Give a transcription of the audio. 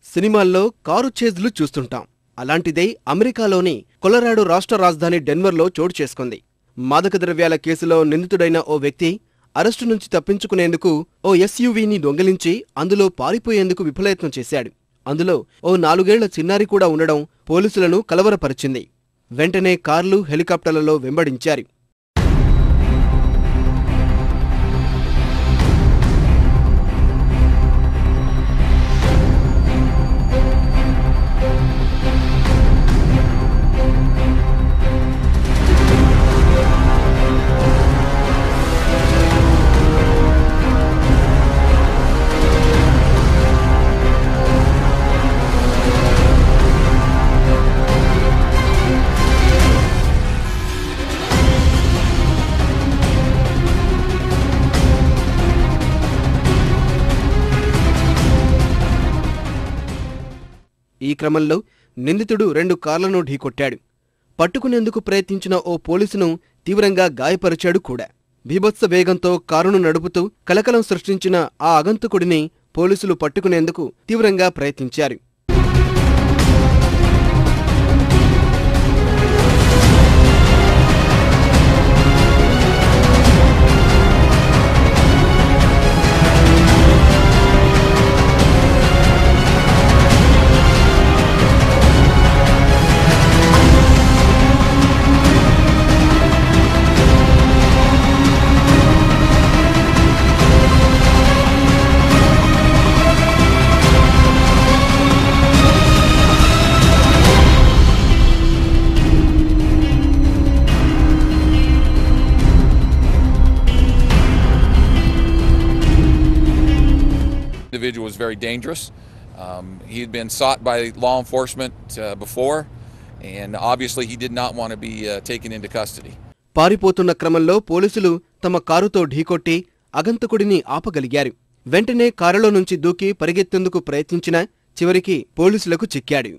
సినిమాల్లో కారు చేజ్లు చూస్తుంటాం. అలాంటిదే అమెరికాలోని కొలరాడో రాష్ట్ర రాజధాని డెన్వర్లో చోటు చేసుకుంది. మాదక ద్రవ్యాల కేసులో నిందితుడైన ఓ వ్యక్తి అరెస్టు నుంచి తప్పించుకునేందుకు ఓ ఎస్యూవీని దొంగిలించి అందులో పారిపోయేందుకు విఫలయత్నం చేశాడు. అందులో ఓ 4 ఏళ్ల చిన్నారి కూడా ఉండడం పోలీసులను కలవరపరిచింది. వెంటనే కార్లు, హెలికాప్టర్లలో వెంబడించారు. ఈ క్రమంలో నిందితుడు 2 కార్లను ఢీకొట్టాడు. పట్టుకునేందుకు ప్రయత్నించిన ఓ పోలీసును తీవ్రంగా గాయపరిచాడు కూడా. బీభత్స వేగంతో కారును నడుపుతూ కలకలం సృష్టించిన ఆ ఆగంతకుడిని పోలీసులు పట్టుకునేందుకు తీవ్రంగా ప్రయత్నించారు. The individual was very dangerous. He had been sought by law enforcement before, and obviously he did not want to be taken into custody. పారిపోతున్న క్రమంలో పోలీసులు తమ కారుతో ఢీకొట్టి అగంతకుడిని ఆపగలిగారు. వెంటనే కారులో నుంచి దూకి పరిగెత్తేందుకు ప్రయత్నించినా చివరికి పోలీసులకు చిక్కాడు.